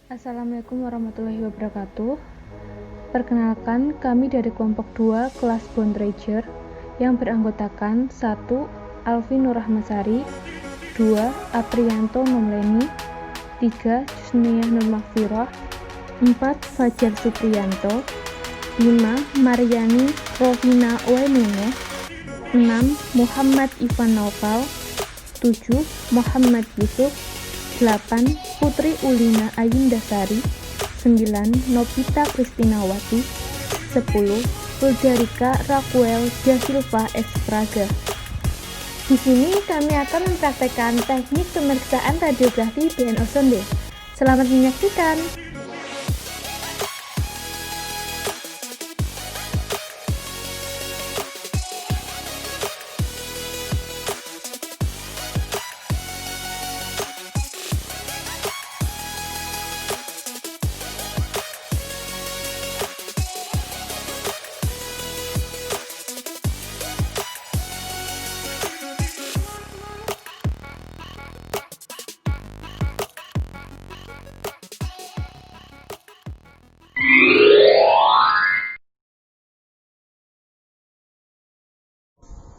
Assalamualaikum warahmatullahi wabarakatuh. Perkenalkan, kami dari kelompok 2 kelas Bond Ranger yang beranggotakan 1. Alvin Nurrahmasari, 2. Aprianto Nomleni, 3. Jusniyah Nurmagfirah, 4. Fajar Supriyanto, 5. Maryani Rohina Wainuneh, 6. Muhammad Ivan Naufal, 7. Muhammad Yusuf, 8. Putri Ulina Ayundasari, 9. Nopita Kristinawati, 10. Rudalika Raquel Da Silva S. Praga. Di sini kami akan mempraktekkan teknik pemeriksaan radiografi BNO Sonde. Selamat menyaksikan.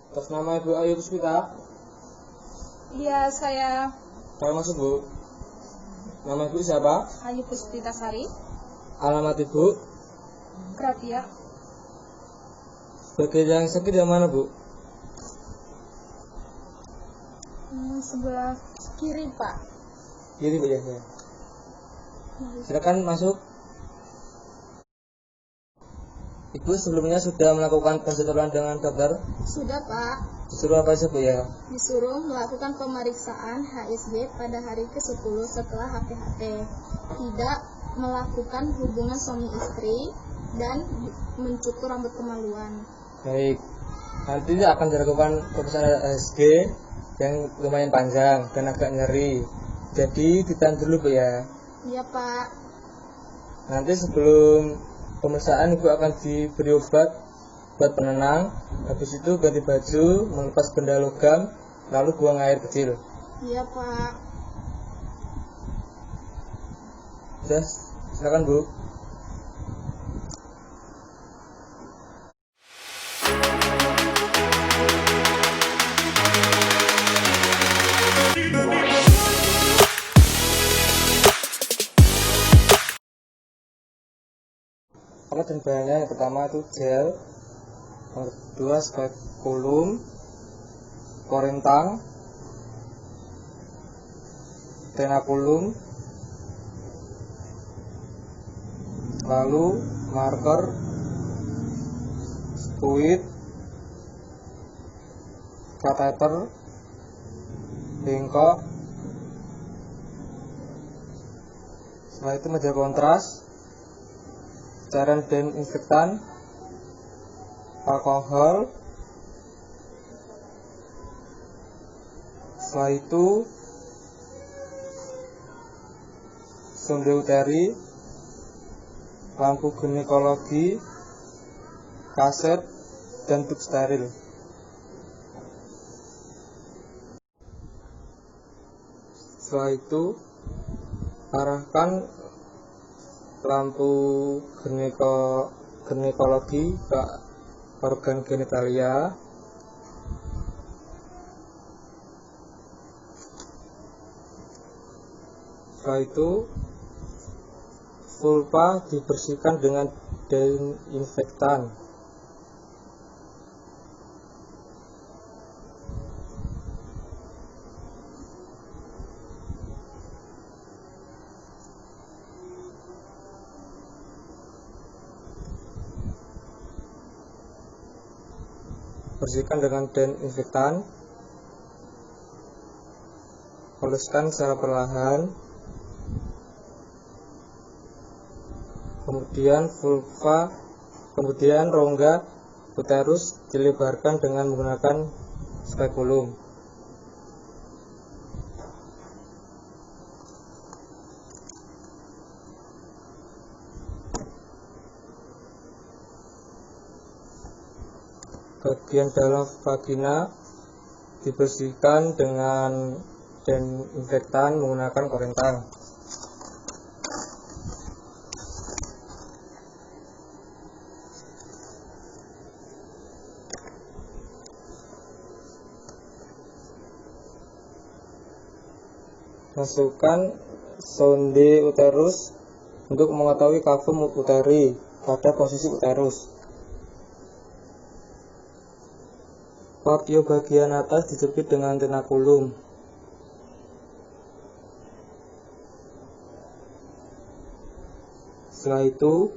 Atas nama Ibu Ayu Puspita. Iya, saya Kalau masuk Bu. Nama Ibu siapa? Ayu Puspita Sari, Alamat Ibu. Grapia. Sebagai yang sakit yang mana Bu? Sebelah kiri, Pak. Kiri Bu ya. Silakan masuk. Ibu sebelumnya sudah melakukan penjadwalan dengan dokter. Sudah, Pak. Disuruh apa sih Bu ya? Disuruh melakukan pemeriksaan HSG pada hari ke-10 setelah HPHT. Tidak melakukan hubungan suami istri dan mencukur rambut kemaluan. Baik. Nanti akan dilakukan pemeriksaan HSG yang lumayan panjang dan agak nyeri. Jadi ditahan dulu Bu ya. Iya, Pak. Nanti sebelum pemeriksaan Ibu akan diberi obat penenang. Habis itu ganti baju, melepas benda logam, lalu buang air kecil. Iya, Pak. Sudah, silakan Bu. Alat dan bahannya yang pertama itu gel, yang kedua spekulum, korentang, tenakulum, lalu marker, spuit, kateter, bengkok. Setelah itu media kontras, cairan desinfektan, alkohol. Setelah itu sonde uteri, lampu ginekologi, kaset, dan tube steril. Setelah itu arahkan lampu ginekologi ke organ genitalia. Setelah itu vulva dibersihkan dengan desinfektan. Bersihkan dengan desinfektan. Oleskan secara perlahan. Kemudian rongga uterus dilebarkan dengan menggunakan spekulum. Bagian dalam vagina dibersihkan dengan desinfektan menggunakan korentang. Masukkan sonde uterus untuk mengetahui kavum uteri pada posisi uterus. Papio bagian atas dijepit dengan tenakulum. Setelah itu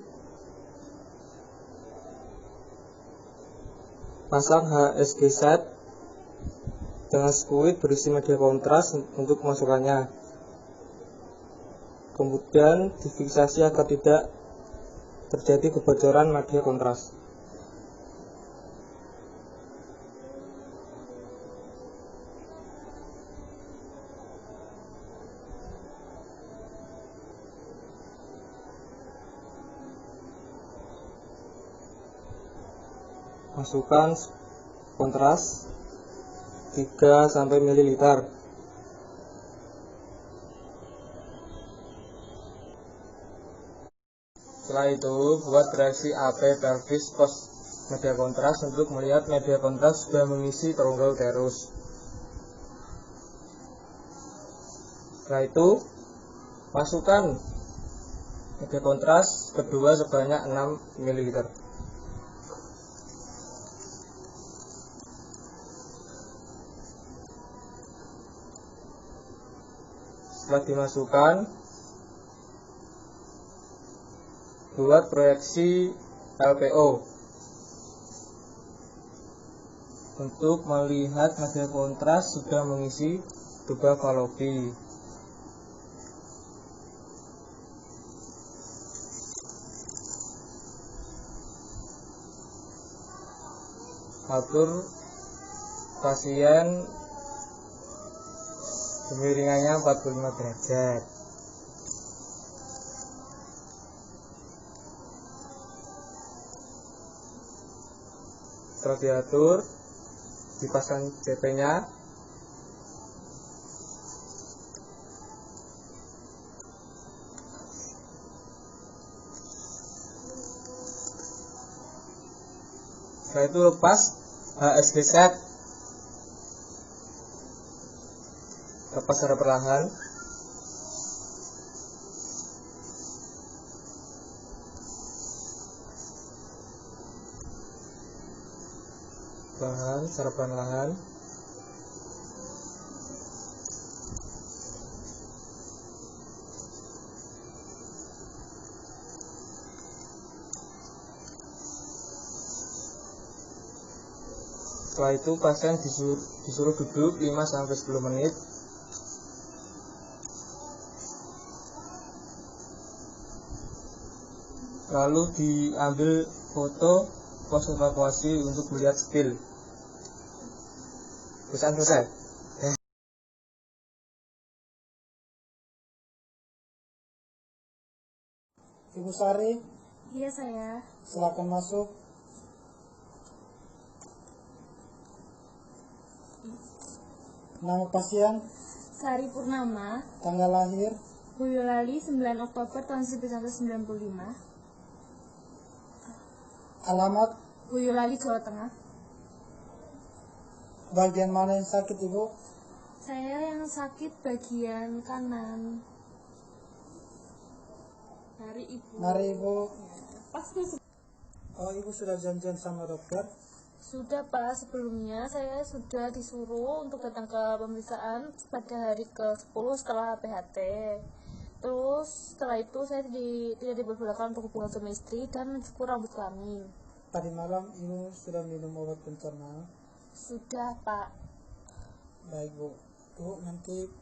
pasang HSG set dengan skuit berisi media kontras untuk pemasukannya. Kemudian difiksasi agar tidak terjadi kebocoran media kontras. Masukkan kontras 3 ml. Setelah itu buat reaksi AP pelvis post media kontras untuk melihat media kontras sudah mengisi rongga uterus. Setelah itu masukkan media kontras kedua sebanyak 6 ml. Setelah dimasukkan, buat proyeksi LPO untuk melihat media kontras sudah mengisi tuba falopi. Atur pasien kemiringannya 45 derajat. Setelah diatur, dipasang CP-nya. Setelah itu lepas HSG set. Lepas secara perlahan. Secara perlahan. Setelah itu pasien disuruh duduk 5-10 menit. Lalu diambil foto pos evakuasi untuk melihat spill. Pesan selesai. Ibu Sari, Iya saya. silakan masuk. Nama pasien, Sari Purnama, tanggal lahir, Boyolali 9 Oktober tahun 1995, alamat, Boyolali Jawa Tengah. bagian mana yang sakit Ibu? Saya yang sakit bagian kanan. Mari Ibu. Oh, Ibu sudah janjian sama dokter? Sudah Pak, sebelumnya saya sudah disuruh untuk datang ke pemeriksaan pada hari ke-10 setelah PHT. Terus setelah itu saya tidak diperbolehkan untuk hubungan suami istri dan mencukur rambut kami. Tadi malam Ibu sudah minum obat pencernaan? Sudah Pak. Baik Bu. Bu, nanti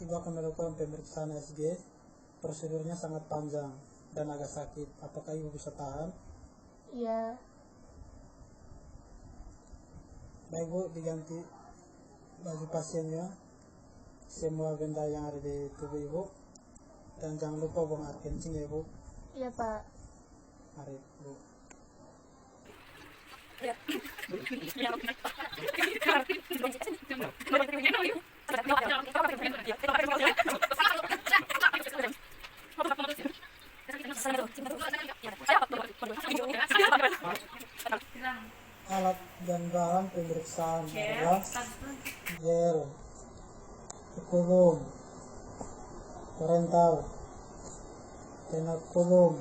Ibu akan melakukan pemeriksaan SG. Prosedurnya sangat panjang dan agak sakit. Apakah Ibu bisa tahan? Iya. Baik Bu, diganti baju pasiennya, semua benda yang ada di tubuh Ibu, dan jangan lupa buang air kencing ya Bu. Iya Pak. Mari Bu. Alat dan bahan pemeriksaan adalah gel, speculum, parental, tenaculum,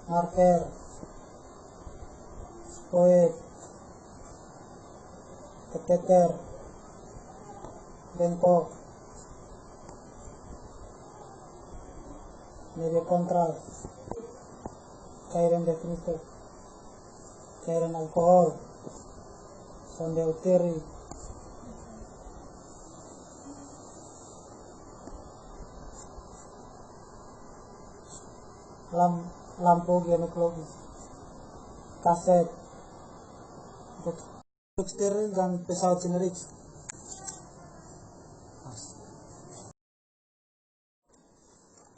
marker, squid, catheter, bengkok, media kontras, cairan definitif, cairan alkohol, sonde uteri, lampu ginekologis, kaset, dok steril dan pesawat generik.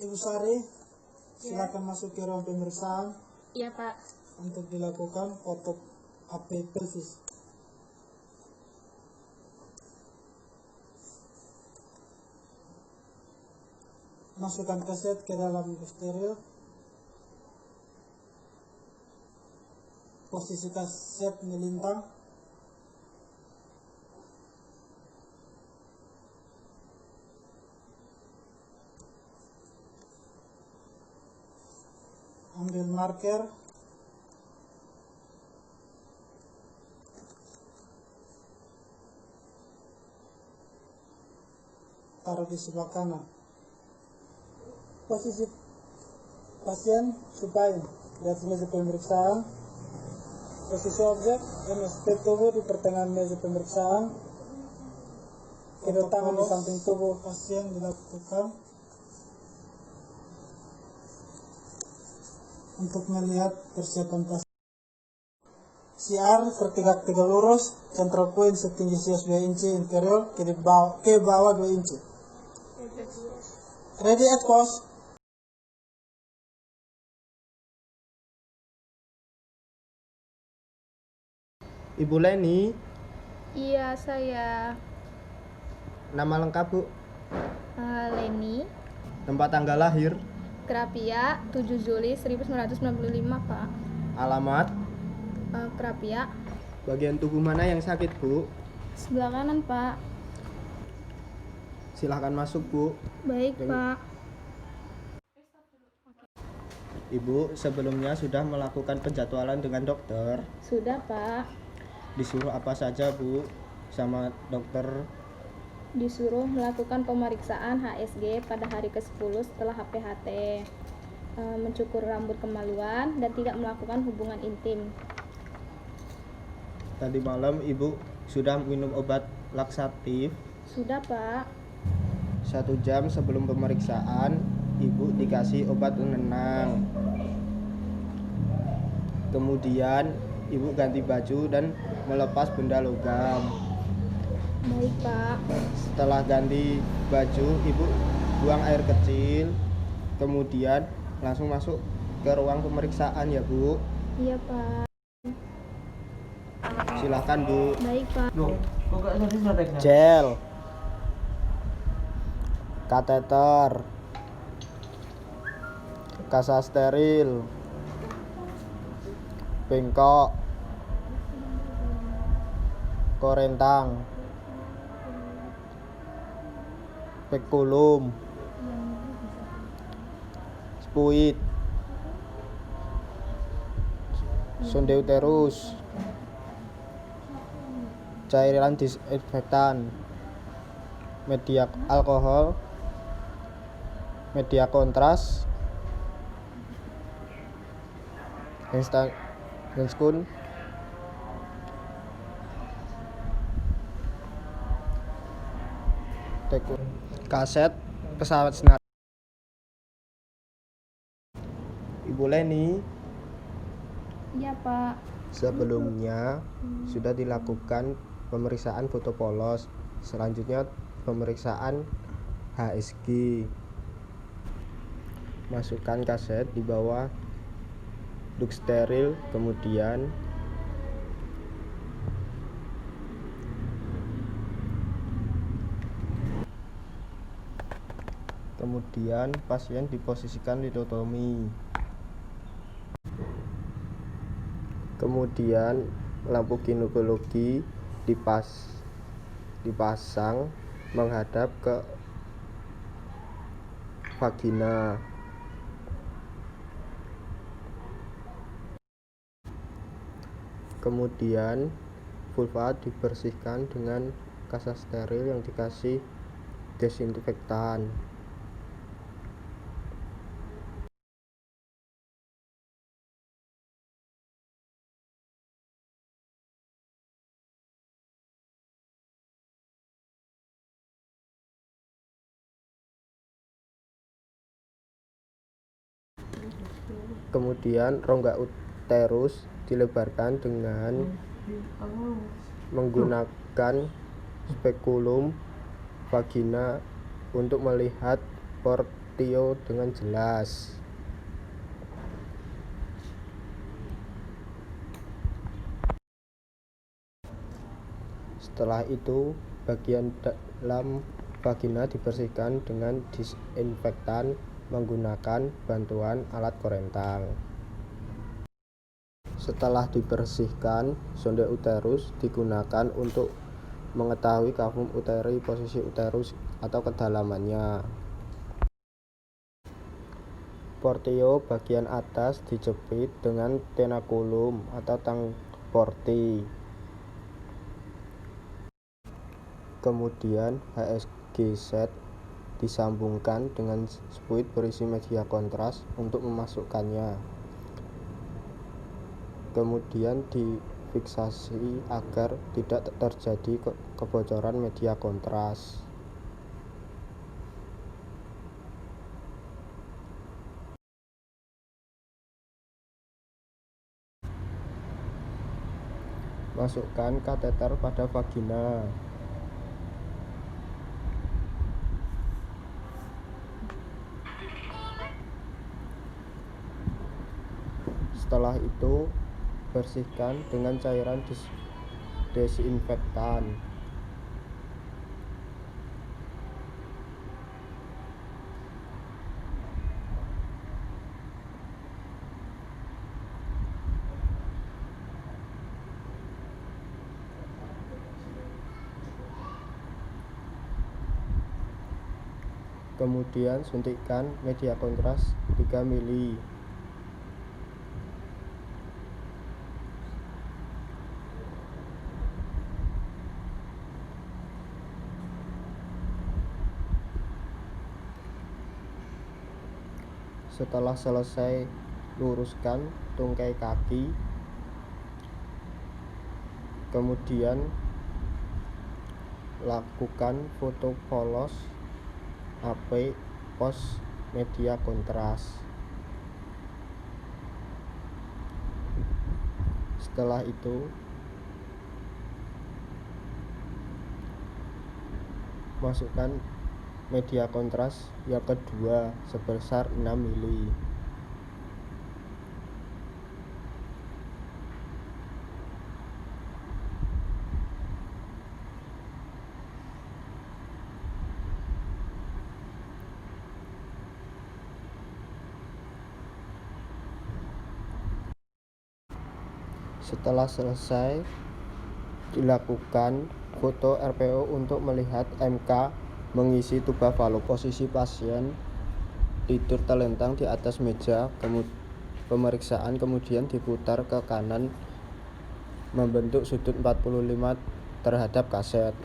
Ibu Sari, silakan masuk ke ruang pemeriksaan Iya, Pak. untuk dilakukan foto AP pelvis. Masukkan kaset ke dalam steril. Posisi kaset melintang. Ambil marker. Taruh di sebelah kanan. Posisi pasien supine di atas meja pemeriksaan. Posisi objek MSP tubuh di pertengahan meja pemeriksaan. Kedua tangan di samping tubuh pasien dilakukan untuk melihat persiapan pasien. CR vertikal 3 lurus, central point setinggi 2 inci, inferior ke bawah 2 inci. Ready at pause. Ibu Leni, Iya, saya nama lengkap Bu, Leni tempat tanggal lahir, Krapia 7 Juli 1995, Pak. alamat, Krapia bagian tubuh mana yang sakit Bu? sebelah kanan, Pak. Silahkan masuk Bu. Baik, Pak. Ibu sebelumnya sudah melakukan penjadwalan dengan dokter. Sudah, Pak. Disuruh apa saja Bu sama dokter? Disuruh melakukan pemeriksaan HSG pada hari ke-10 setelah HPHT, mencukur rambut kemaluan, dan tidak melakukan hubungan intim. Tadi malam Ibu sudah minum obat laksatif. Sudah, Pak. 1 jam sebelum pemeriksaan Ibu dikasih obat penenang. Kemudian Ibu ganti baju dan melepas benda logam. Baik, Pak. Setelah ganti baju, Ibu buang air kecil, kemudian langsung masuk ke ruang pemeriksaan ya Bu. Iya, Pak. Silahkan Bu. Baik, Pak. Gel, kateter, kasa steril, bengkok, korentang, spekulum, spuit, sonde uterus, cairan disinfektan, media alkohol, media kontras, handskun, kaset pesawat senar. Ibu Leni, Iya, Pak. sebelumnya sudah dilakukan pemeriksaan foto polos, selanjutnya pemeriksaan HSG. Masukkan kaset di bawah duk steril, kemudian pasien diposisikan lidotomi. Kemudian lampu ginekologi dipasang menghadap ke vagina. Kemudian vulva dibersihkan dengan kasa steril yang dikasih desinfektan. Kemudian rongga uterus dilebarkan dengan menggunakan spekulum vagina untuk melihat portio dengan jelas. Setelah itu, bagian dalam vagina dibersihkan dengan disinfektan menggunakan bantuan alat korentang. Setelah dibersihkan, sonde uterus digunakan untuk mengetahui kavum uteri, posisi uterus atau kedalamannya. Portio bagian atas dijepit dengan tenakulum atau tang porti. Kemudian HSG set disambungkan dengan spuit berisi media kontras untuk memasukkannya. Kemudian difiksasi agar tidak terjadi kebocoran media kontras. Masukkan kateter pada vagina. Setelah itu, bersihkan dengan cairan desinfektan. Kemudian suntikkan media kontras 3 mili. Setelah selesai, luruskan tungkai kaki. Kemudian lakukan foto polos AP pos media kontras. Setelah itu, masukkan media kontras yang kedua sebesar 6 mili. Setelah selesai, dilakukan foto RPO untuk melihat MK mengisi tuba falop. Posisi pasien tidur telentang di atas meja pemeriksaan, kemudian diputar ke kanan membentuk sudut 45 terhadap kaset.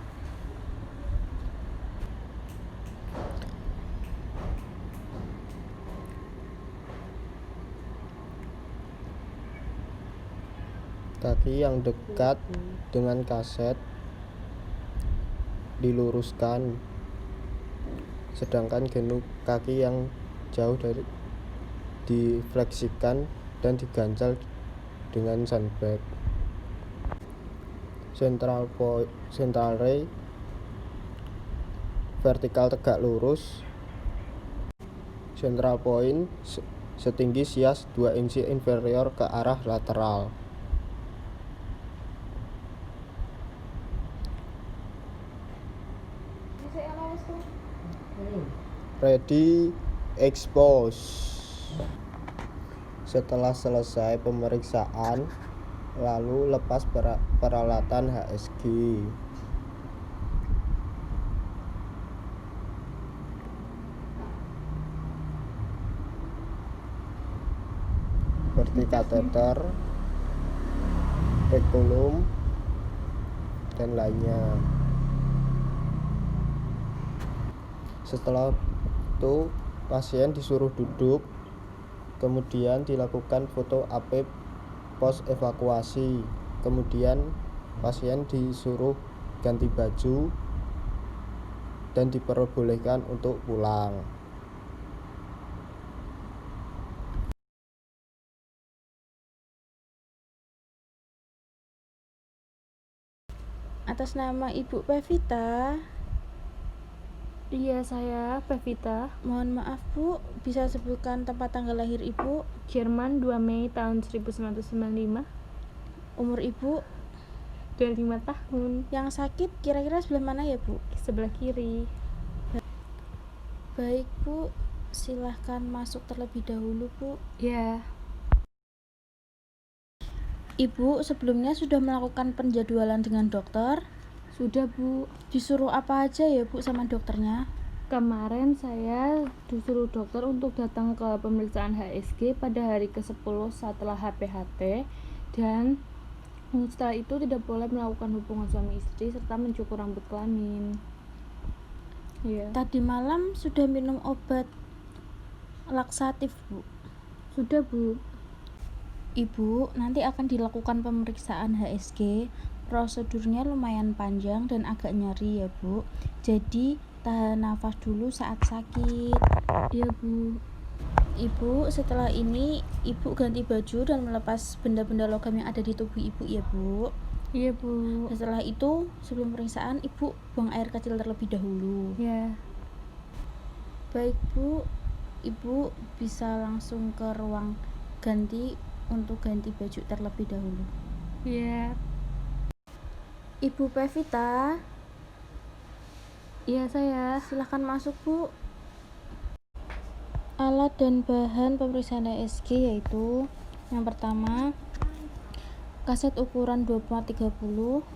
Kaki yang dekat dengan kaset diluruskan, sedangkan genuk kaki yang jauh dari difleksikan dan digancal dengan sandbag. Central ray vertikal tegak lurus. Central point setinggi sias 2 inci inferior ke arah lateral. Ready, expose. Setelah selesai pemeriksaan, lalu lepas peralatan HSG. Seperti kateter, spekulum, dan lainnya. Setelah itu pasien disuruh duduk, kemudian dilakukan foto AP pos evakuasi, kemudian pasien disuruh ganti baju dan diperbolehkan untuk pulang. Atas nama Ibu Pevita. Iya, saya Pevita. Mohon maaf Bu, bisa sebutkan tempat tanggal lahir Ibu, Jerman 2 Mei tahun 1995. umur Ibu, 25 tahun. yang sakit kira-kira sebelah mana ya Bu? Sebelah kiri. Baik Bu, silahkan masuk terlebih dahulu Bu. Ya. Ibu sebelumnya sudah melakukan penjadwalan dengan dokter? Sudah, Bu. Disuruh apa aja ya Bu sama dokternya? Kemarin saya disuruh dokter untuk datang ke pemeriksaan HSG pada hari ke-10 setelah HPHT, dan setelah itu tidak boleh melakukan hubungan suami istri serta mencukur rambut kelamin. Iya. Tadi malam sudah minum obat laksatif Bu? Sudah, Bu. Ibu, nanti akan dilakukan pemeriksaan HSG. Prosedurnya lumayan panjang dan agak nyeri ya Bu. Jadi tahan nafas dulu saat sakit. Iya, Bu. Ibu, setelah ini Ibu ganti baju dan melepas benda-benda logam yang ada di tubuh Ibu ya Bu. Iya, Bu. Setelah itu sebelum pemeriksaan Ibu buang air kecil terlebih dahulu. Ya. Baik Bu, Ibu bisa langsung ke ruang ganti untuk ganti baju terlebih dahulu. Iya. Ibu Pevita, Iya, saya. silahkan masuk Bu. Alat dan bahan pemeriksaan HSG yaitu yang pertama kaset ukuran 2,30,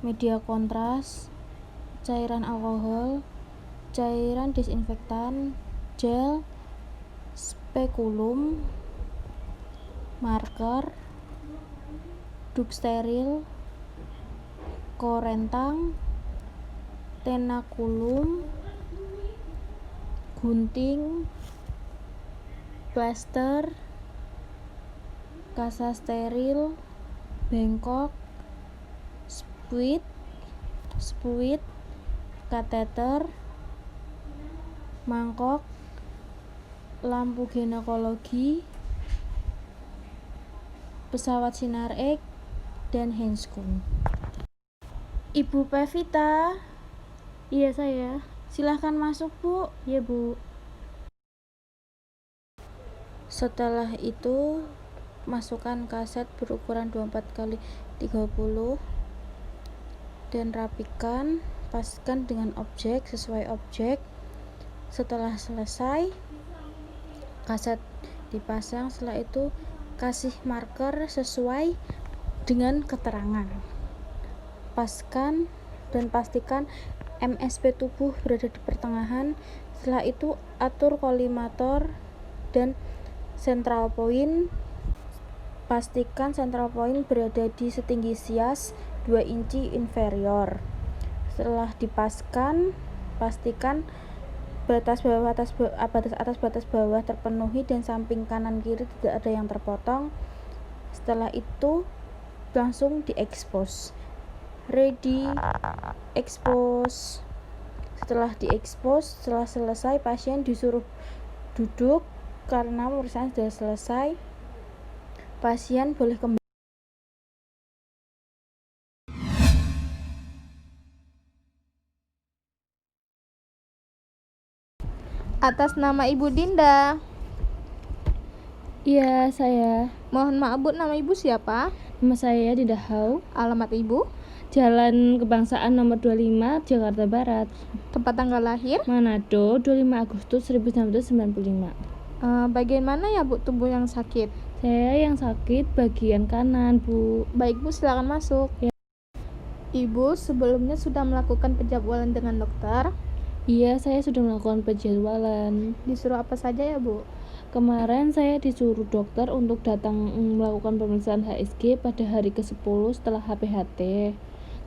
media kontras, cairan alkohol, cairan disinfektan, gel, spekulum, marker, duk steril, korentang, tenakulum, gunting, plaster, kasa steril, bengkok, spuit, kateter, mangkok, lampu ginekologi, pesawat sinar X, dan handscoon. Ibu Pevita, Iya, saya. silahkan masuk Bu. Iya, Bu. Setelah itu masukkan kaset berukuran 24x30 dan rapikan, pastikan dengan objek sesuai objek. Setelah selesai kaset dipasang, setelah itu kasih marker sesuai dengan keterangan. Paskan dan pastikan MSP tubuh berada di pertengahan. Setelah itu atur kolimator dan central point. Pastikan central point berada di setinggi sias 2 inci inferior. Setelah dipaskan, pastikan batas atas batas bawah terpenuhi dan samping kanan kiri tidak ada yang terpotong. Setelah itu langsung diekspos. Ready, expose. Setelah diekspos, setelah selesai pasien disuruh duduk karena pemeriksaan sudah selesai. Pasien boleh kembali. Atas nama Ibu Dinda. Iya, saya. Mohon maaf Bu, nama Ibu siapa? Nama saya Dinda Hau. Alamat Ibu? Jalan Kebangsaan nomor 25, Jakarta Barat. Tempat tanggal lahir? Manado, 25 Agustus 1995. Bagian mana ya Bu tubuh yang sakit? Saya yang sakit bagian kanan, Bu. Baik Bu, silakan masuk. Ya. Ibu sebelumnya sudah melakukan penjadwalan dengan dokter. Iya, saya sudah melakukan penjadwalan. Disuruh apa saja ya Bu? Kemarin saya disuruh dokter untuk datang melakukan pemeriksaan HSG pada hari ke-10 setelah HPHT.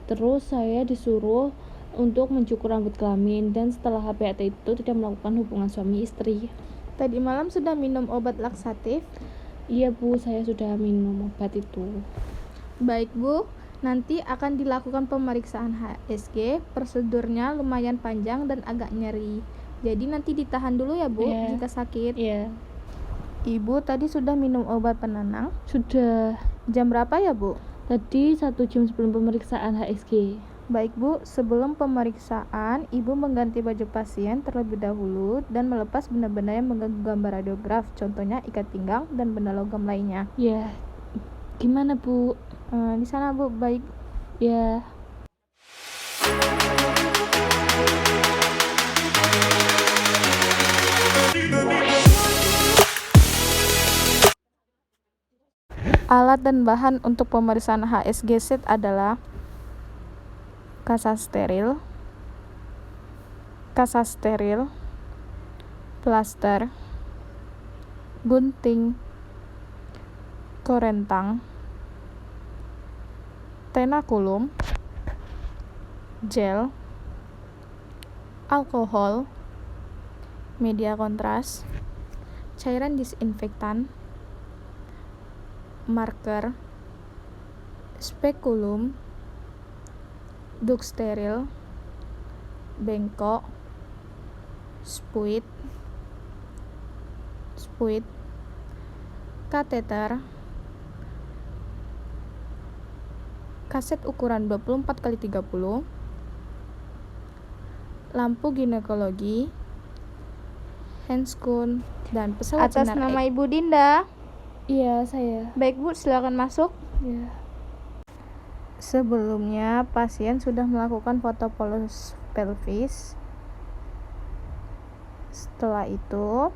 Terus saya disuruh untuk mencukur rambut kelamin, dan setelah HPHT itu tidak melakukan hubungan suami istri. Tadi malam sudah minum obat laksatif? Iya Bu, saya sudah minum obat itu. Baik Bu, nanti akan dilakukan pemeriksaan HSG. Prosedurnya lumayan panjang dan agak nyeri. Jadi nanti ditahan dulu ya Bu, Iya. jika sakit. Iya. Ibu tadi sudah minum obat penenang? Sudah. Jam berapa ya Bu? Tadi 1 jam sebelum pemeriksaan HSG. Baik Bu, sebelum pemeriksaan, Ibu mengganti baju pasien terlebih dahulu dan melepas benda-benda yang mengganggu gambar radiograf, contohnya ikat pinggang dan benda logam lainnya. Ya, gimana Bu? Di sana Bu, baik. Ya. Alat dan bahan untuk pemeriksaan HSG set adalah kasa steril, plaster, gunting, korentang, tenakulum, gel, alkohol, media kontras, cairan disinfektan, marker, spekulum, duk steril, bengkok, spuit, kateter, kaset ukuran 24x30, lampu ginekologi, handscoon, dan pesawat Atas sinar nama X. Ibu Dinda. Iya, saya. Baik Bu, silakan masuk. Ya. Sebelumnya pasien sudah melakukan foto polus pelvis. Setelah itu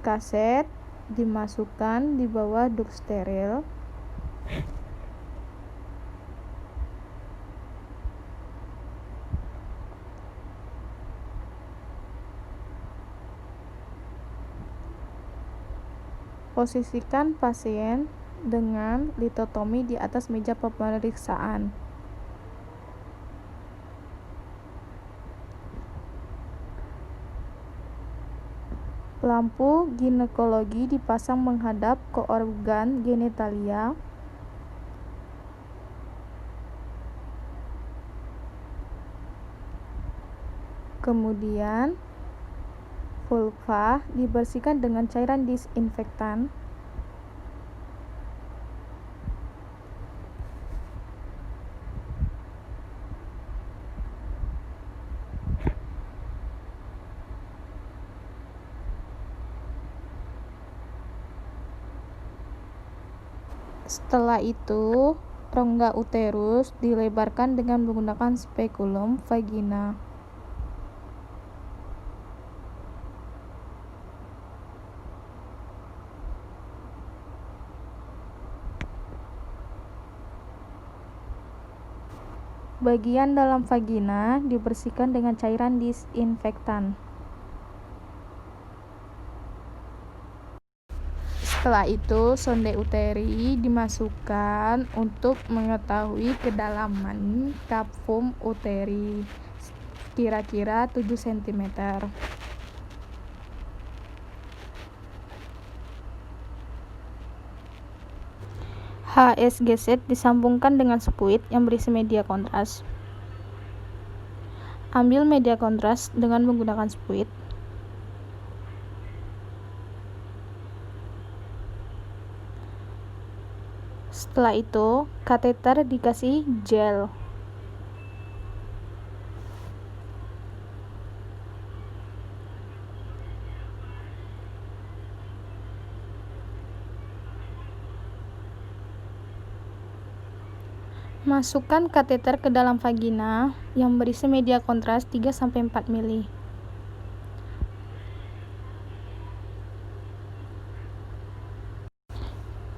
kaset dimasukkan di bawah duk steril. Posisikan pasien dengan litotomi di atas meja pemeriksaan. Lampu ginekologi dipasang menghadap ke organ genitalia. Kemudian vulva dibersihkan dengan cairan disinfektan. Setelah itu, rongga uterus dilebarkan dengan menggunakan spekulum vagina. Bagian dalam vagina dibersihkan dengan cairan disinfektan. Setelah itu, sonde uteri dimasukkan untuk mengetahui kedalaman kapsum uteri, kira-kira 7 cm. HSG set disambungkan dengan spuit yang berisi media kontras. Ambil media kontras dengan menggunakan spuit. Setelah itu, kateter dikasih gel. Masukkan kateter ke dalam vagina yang berisi media kontras 3-4 mili.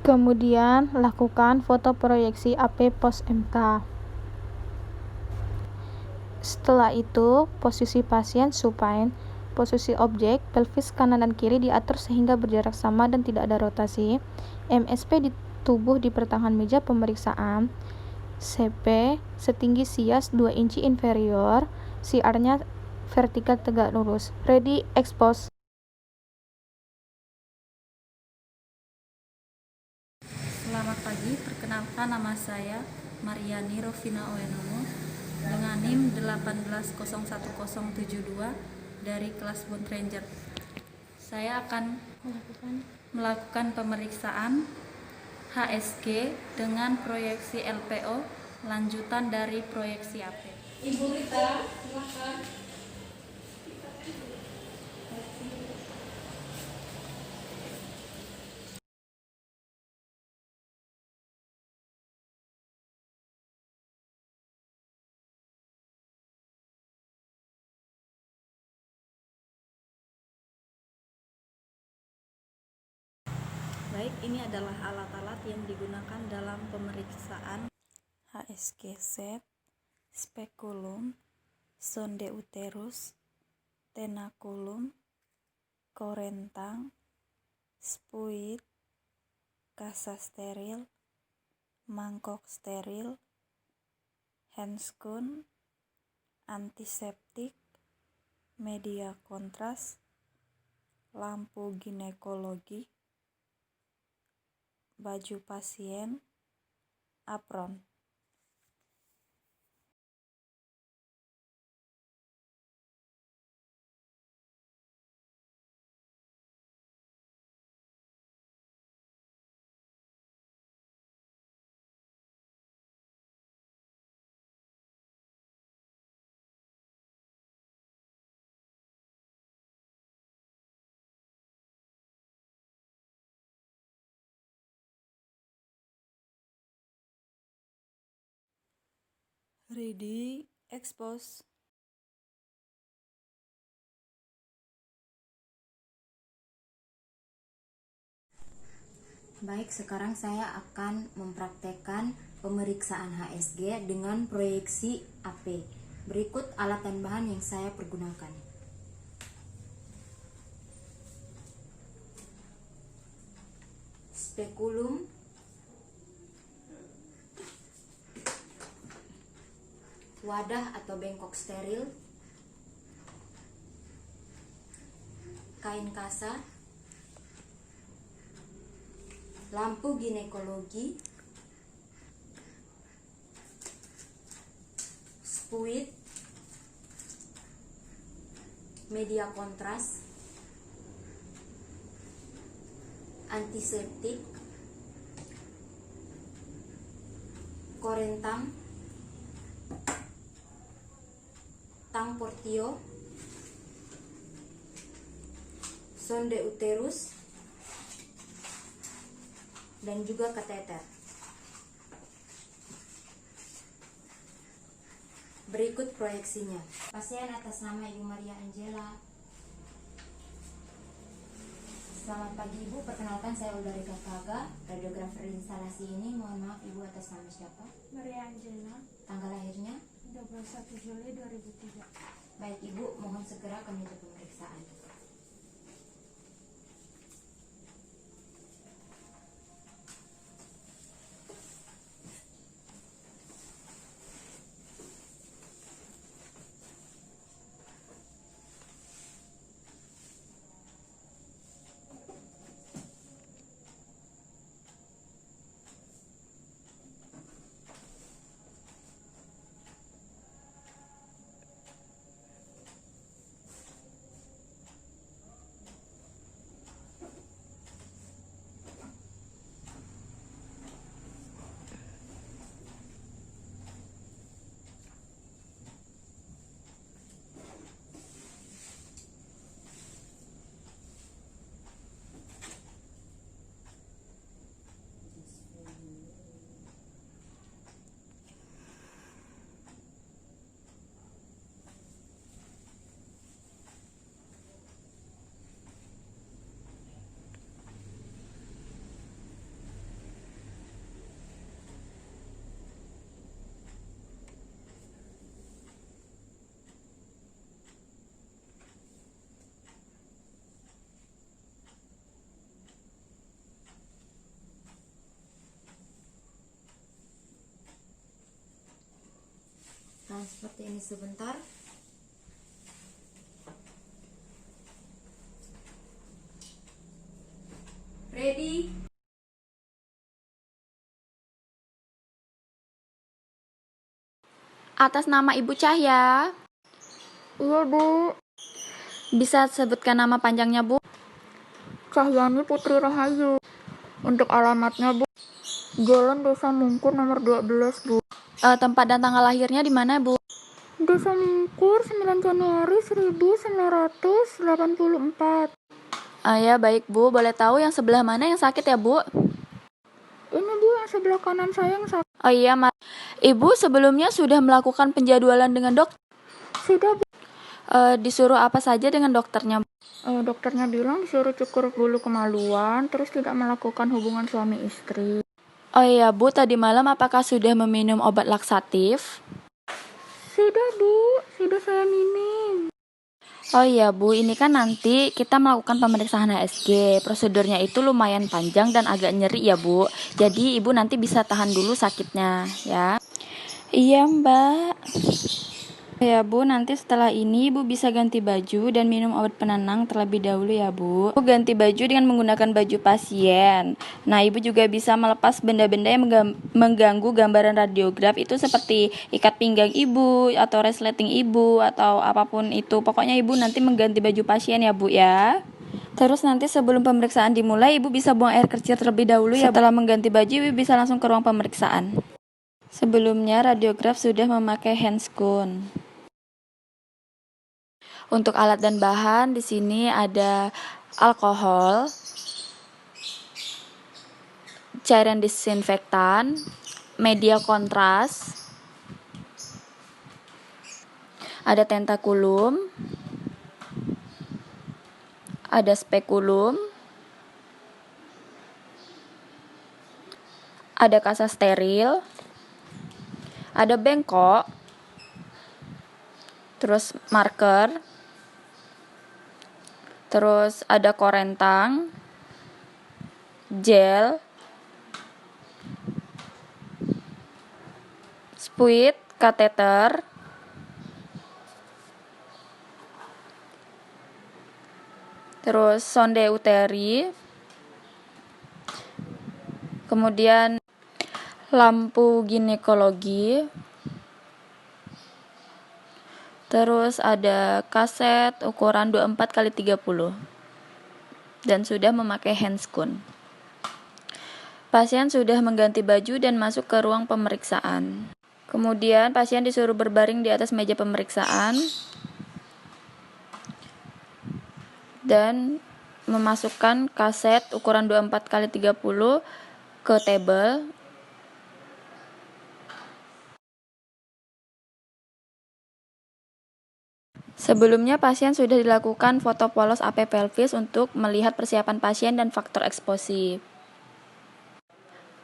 Kemudian lakukan foto proyeksi AP pos MK. Setelah itu, posisi pasien supine, posisi objek, pelvis kanan dan kiri diatur sehingga berjarak sama dan tidak ada rotasi. MSP di tubuh di pertengahan meja pemeriksaan. CP setinggi sias 2 inci inferior, CR-nya vertikal tegak lurus. Ready, expose. Selamat pagi, perkenalkan nama saya Mariani Rovina Owenomo dengan NIM 1801072 dari kelas Bond Ranger. Saya akan melakukan pemeriksaan HSG dengan proyeksi LPO lanjutan dari proyeksi AP. Ibu Rita, silakan. Baik, ini adalah alat-alat yang digunakan dalam pemeriksaan HSG set, spekulum, sonde uterus, tenakulum, korentang, spuit, kasa steril, mangkok steril, handscoon, antiseptik, media kontras, lampu ginekologi, baju pasien, apron. Ready, expose. Baik, sekarang saya akan mempraktekkan pemeriksaan HSG dengan proyeksi AP. Berikut alat dan bahan yang saya pergunakan. Spekulum, wadah atau bengkok steril, kain kasa, lampu ginekologi, spuit, media kontras, antiseptik, korentang, tang portio, sonde uterus, dan juga kateter. Berikut proyeksinya. Pasien atas nama Ibu Maria Angela. Selamat pagi Ibu, perkenalkan saya Uldari Kakaga, radiografer instalasi ini. Mohon maaf Ibu, atas nama siapa? Maria Angela. Tanggal lahirnya? 21 Juli 2003. Baik Ibu, mohon segera ke meja pemeriksaan. seperti ini sebentar. Ready? Atas nama Ibu Cahya. Iya, Bu. Bisa sebutkan nama panjangnya, Bu? Cahyani Putri Rahayu. Untuk alamatnya, Bu, Jalan Desa Mungkur nomor 12, Bu. Tempat dan tanggal lahirnya di mana, Bu? Desa Mungkur 9 Januari 1984. Ya, baik, Bu. Boleh tahu yang sebelah mana yang sakit ya, Bu? Ini, Bu, yang sebelah kanan saya yang sakit. Oh iya, Ibu sebelumnya sudah melakukan penjadwalan dengan dokter? Sudah, Bu. Disuruh apa saja dengan dokternya, Bu? Dokternya bilang disuruh cukur bulu kemaluan, terus tidak melakukan hubungan suami istri. Oh iya, Bu. Tadi malam apakah sudah meminum obat laksatif? Sudah, Bu. Sudah saya minum. Oh iya, Bu, ini kan nanti kita melakukan pemeriksaan HSG. Prosedurnya itu lumayan panjang dan agak nyeri ya, Bu. Jadi Ibu nanti bisa tahan dulu sakitnya, ya. Iya, Mbak. Ya, Bu, nanti setelah ini Ibu bisa ganti baju dan minum obat penenang terlebih dahulu ya, Bu. Ibu ganti baju dengan menggunakan baju pasien. Nah, Ibu juga bisa melepas benda-benda yang mengganggu gambaran radiograf itu seperti ikat pinggang Ibu atau resleting Ibu atau apapun itu. Pokoknya Ibu nanti mengganti baju pasien ya, Bu ya. Terus nanti sebelum pemeriksaan dimulai, Ibu bisa buang air kecil terlebih dahulu ya. Setelah mengganti baju, Ibu bisa langsung ke ruang pemeriksaan. Sebelumnya radiograf sudah memakai handscoon. Untuk alat dan bahan di sini ada alkohol, cairan disinfektan, media kontras, ada tentakulum, ada spekulum, ada kasa steril, ada bengkok, terus marker, terus ada korentang, gel, spuit, kateter, terus sonde uteri, kemudian lampu ginekologi, terus ada kaset ukuran 24x30 dan sudah memakai handscoon. Pasien sudah mengganti baju dan masuk ke ruang pemeriksaan. Kemudian pasien disuruh berbaring di atas meja pemeriksaan dan memasukkan kaset ukuran 24x30 ke tabel. Sebelumnya pasien sudah dilakukan foto polos AP pelvis untuk melihat persiapan pasien dan faktor eksposi.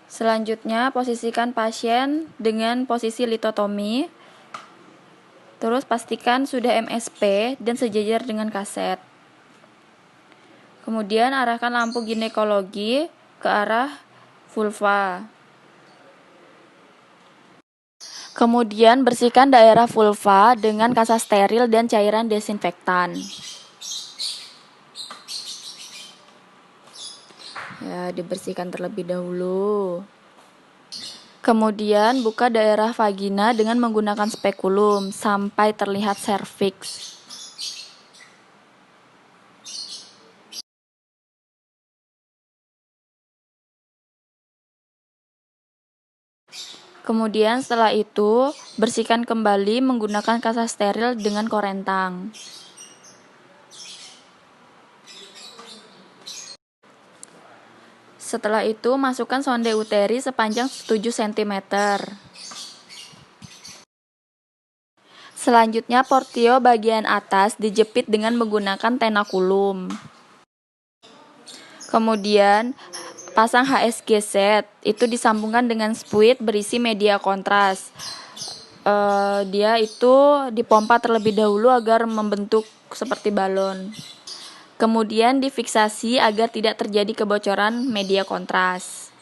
Selanjutnya posisikan pasien dengan posisi litotomi. Terus pastikan sudah MSP dan sejajar dengan kaset. Kemudian arahkan lampu ginekologi ke arah vulva. Kemudian bersihkan daerah vulva dengan kasa steril dan cairan desinfektan. Ya, dibersihkan terlebih dahulu. Kemudian buka daerah vagina dengan menggunakan spekulum sampai terlihat serviks. Kemudian setelah itu, bersihkan kembali menggunakan kasa steril dengan korentang. Setelah itu, masukkan sonde uteri sepanjang 7 cm. Selanjutnya, portio bagian atas dijepit dengan menggunakan tenakulum. Kemudian, pasang HSG set, itu disambungkan dengan spuit berisi media kontras. Dia itu dipompa terlebih dahulu agar membentuk seperti balon. Kemudian difiksasi agar tidak terjadi kebocoran media kontras.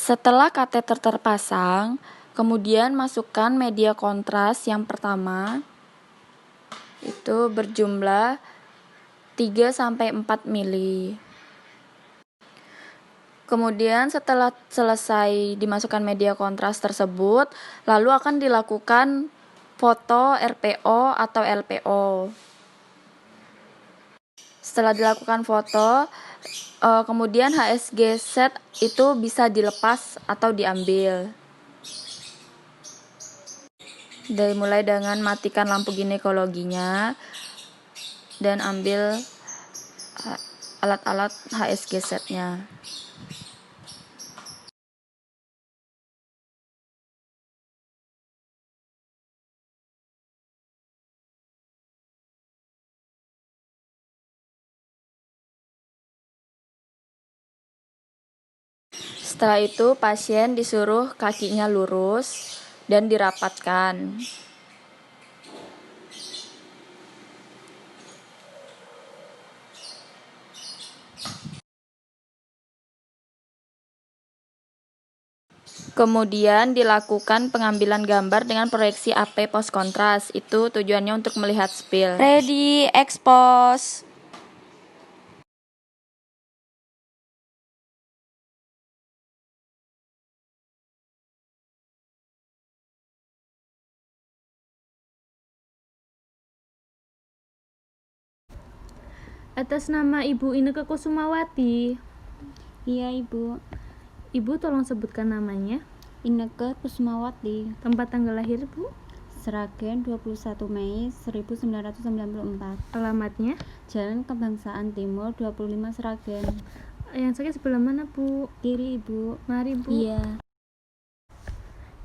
Setelah kateter terpasang, kemudian masukkan media kontras yang pertama, itu berjumlah 3-4 mili. Kemudian setelah selesai dimasukkan media kontras tersebut, lalu akan dilakukan foto RPO atau LPO. Setelah dilakukan foto, kemudian HSG set itu bisa dilepas atau diambil. Mulai dengan matikan lampu ginekologinya dan ambil alat-alat HSG setnya. Setelah itu pasien disuruh kakinya lurus dan dirapatkan. Kemudian dilakukan pengambilan gambar dengan proyeksi AP post kontras. Itu tujuannya untuk melihat spill. Ready, expose. Atas nama Ibu Inneke Kusumawati. Iya, Ibu. Ibu tolong sebutkan namanya. Inneke Kusumawati. Tempat tanggal lahir, Bu. Sragen 21 Mei 1994. Alamatnya? Jalan Kebangsaan Timur 25 Sragen. Yang sakit sebelah mana, Bu? Kiri, Ibu. Mari, Bu. Iya.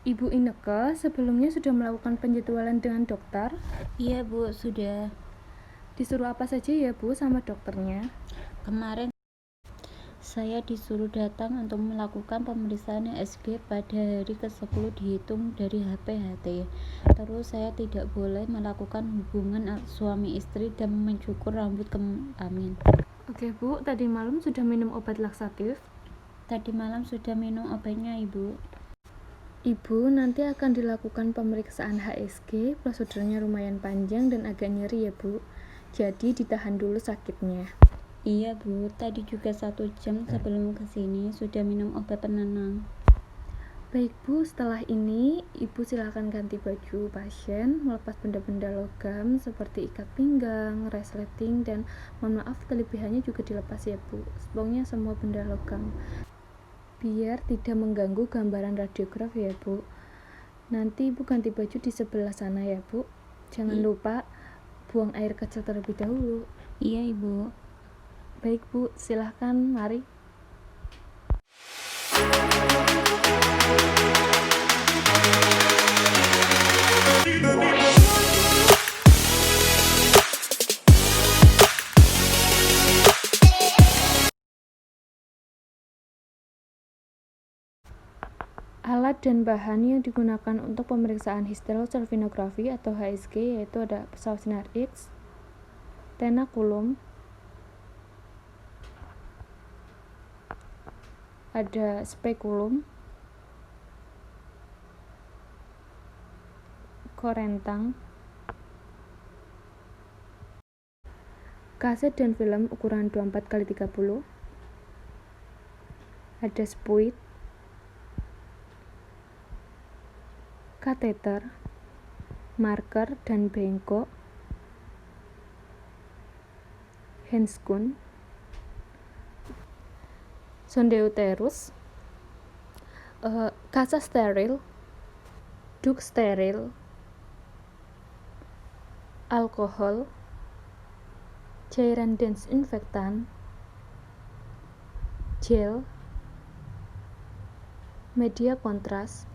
Ibu Inneke sebelumnya sudah melakukan penjadwalan dengan dokter? Iya, Bu, sudah. Disuruh apa saja ya, Bu, sama dokternya? Kemarin saya disuruh datang untuk melakukan pemeriksaan HSG pada hari ke-10 dihitung dari HPHT. Terus saya tidak boleh melakukan hubungan suami istri dan mencukur rambut kelamin. Oke, Bu, tadi malam sudah minum obat laksatif? Tadi malam sudah minum obatnya, Ibu. Ibu nanti akan dilakukan pemeriksaan HSG, prosedurnya lumayan panjang dan agak nyeri ya, Bu. Jadi ditahan dulu sakitnya. Iya, Bu, tadi juga 1 jam sebelum kesini sudah minum obat penenang. Baik, Bu, setelah ini Ibu silakan ganti baju pasien, melepas benda-benda logam seperti ikat pinggang, resleting, dan mohon maaf kelebihannya juga dilepas ya, Bu. Pokoknya semua benda logam, biar tidak mengganggu gambaran radiograf ya, Bu. Nanti Ibu ganti baju di sebelah sana ya, Bu. Jangan lupa buang air kecil terlebih dahulu. Iya, Ibu. Baik, Bu, silahkan, mari. Alat dan bahan yang digunakan untuk pemeriksaan histerosalpingografi atau HSG yaitu ada pesawat sinar X, tenakulum, ada spekulum, korentang, kaset dan film ukuran 24x30, ada spuit, kateter, marker dan bengkok, handscoon, sonde uterus, kaca steril, duk steril, alkohol, cairan desinfektan, gel, media kontras,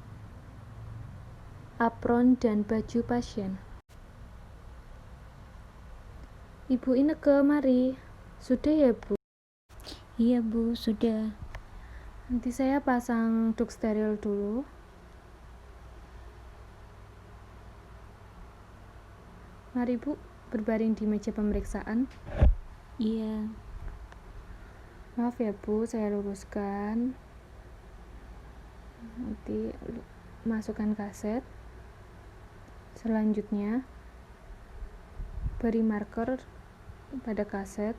apron dan baju pasien. Ibu Inneke, mari. Sudah ya, Bu? Iya, Bu, sudah. Nanti saya pasang duk steril dulu. Mari, Bu, berbaring di meja pemeriksaan. Iya. Maaf ya, Bu, saya luruskan. Nanti masukkan kaset. Selanjutnya beri marker pada kaset.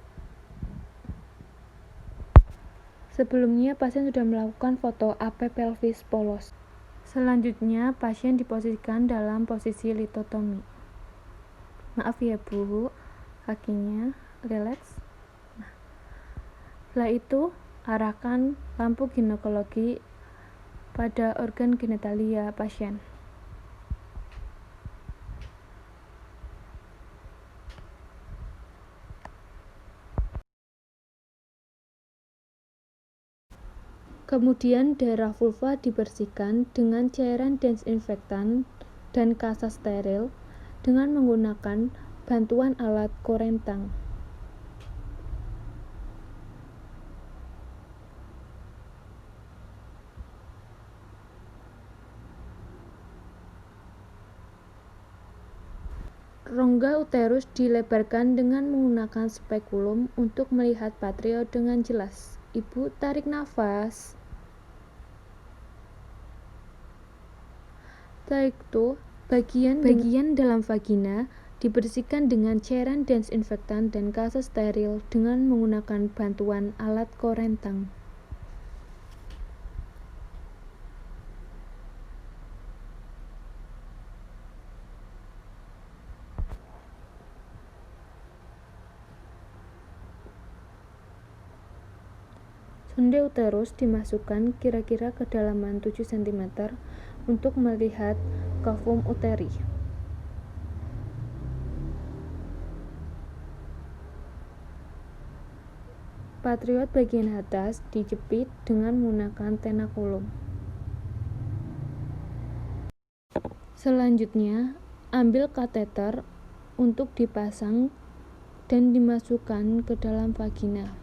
Sebelumnya pasien sudah melakukan foto AP pelvis polos. Selanjutnya pasien diposisikan dalam posisi litotomi. Maaf ya Bu, kakinya rileks. Setelah itu arahkan lampu ginekologi pada organ genitalia pasien. Kemudian daerah vulva dibersihkan dengan cairan desinfektan dan kasa steril dengan menggunakan bantuan alat korentang. Rongga uterus dilebarkan dengan menggunakan spekulum untuk melihat patriot dengan jelas. Ibu tarik nafas. Setelah itu, bagian dalam vagina dibersihkan dengan cairan desinfektan dan kasa steril dengan menggunakan bantuan alat korentang. Sonde uterus dimasukkan kira-kira kedalaman 7 cm untuk melihat cavum uteri. Patriot bagian atas dijepit dengan menggunakan tenakulum. Selanjutnya, ambil kateter untuk dipasang dan dimasukkan ke dalam vagina.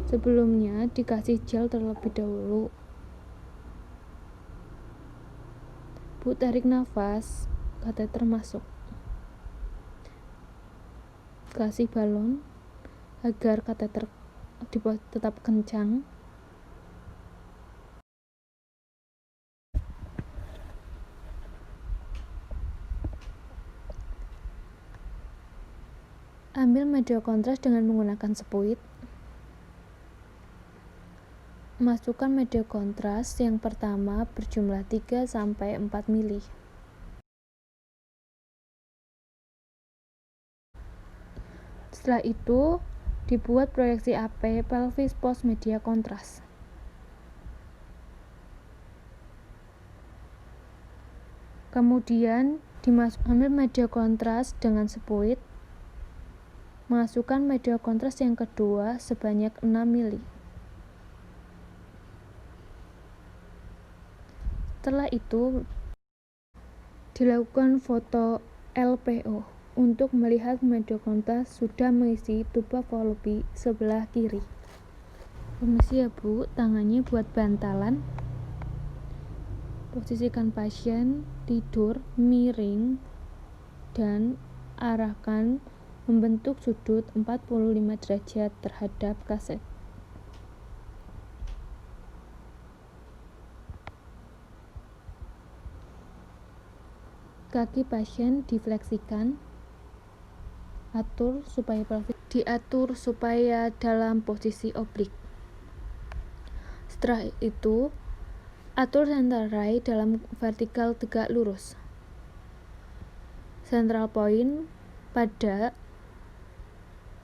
Sebelumnya dikasih gel terlebih dahulu. Bu, tarik nafas, kateter masuk. Kasih balon agar kateter tetap kencang. Ambil media kontras dengan menggunakan sepuit. Masukkan media kontras yang pertama berjumlah 3-4 mili. Setelah itu, dibuat proyeksi AP pelvis post media kontras. Kemudian, ambil media kontras dengan sepuit. Masukkan media kontras yang kedua sebanyak 6 mili. Setelah itu, dilakukan foto LPO untuk melihat media kontras sudah mengisi tuba fallopi sebelah kiri. Permisi ya Bu, tangannya buat bantalan. Posisikan pasien tidur miring dan arahkan membentuk sudut 45 derajat terhadap kaset. Kaki pasien difleksikan, diatur supaya dalam posisi oblik. Setelah itu, atur center ray dalam vertikal tegak lurus. Central point pada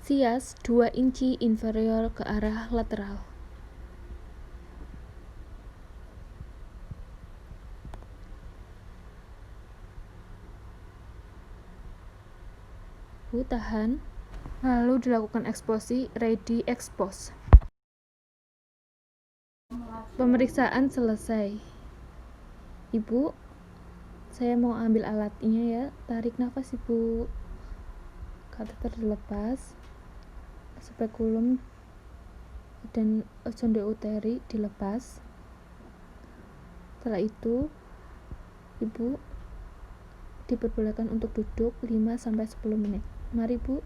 sias 2 inci inferior ke arah lateral. Bu, tahan. Lalu dilakukan eksposi, ready expose. Pemeriksaan selesai. Ibu, saya mau ambil alatnya ya. Tarik nafas Ibu. Kateter dilepas. Spekulum dan sonde uteri dilepas. Setelah itu, Ibu diperbolehkan untuk duduk 5-10 menit. Mari Bu.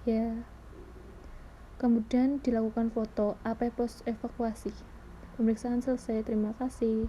Ya. Kemudian dilakukan foto AP pos evakuasi. Pemeriksaan selesai. Terima kasih.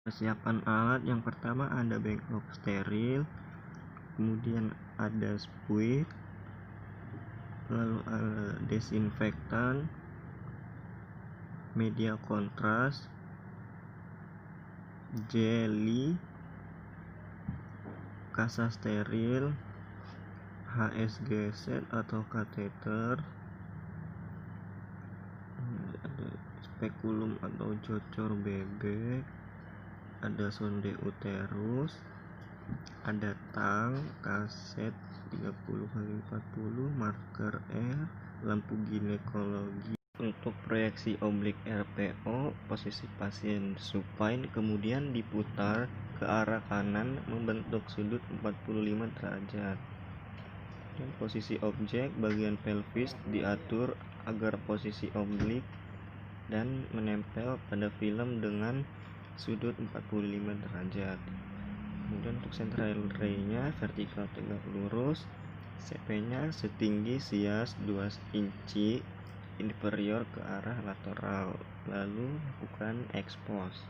Persiapan alat yang pertama ada backup steril, kemudian ada spuit, lalu ada desinfektan, media kontras, jeli, kasa steril, HSG set atau kateter, ada spekulum atau cocor bebek, ada sonde uterus, ada tang, kaset 30x40, marker R, lampu ginekologi. Untuk proyeksi oblik RPO, posisi pasien supine kemudian diputar ke arah kanan membentuk sudut 45 derajat. Dan posisi objek bagian pelvis diatur agar posisi oblik dan menempel pada film dengan sudut 45 derajat. Kemudian untuk central ray-nya vertikal tegak lurus, CP-nya setinggi sias 2 inci inferior ke arah lateral, lalu lakukan expose.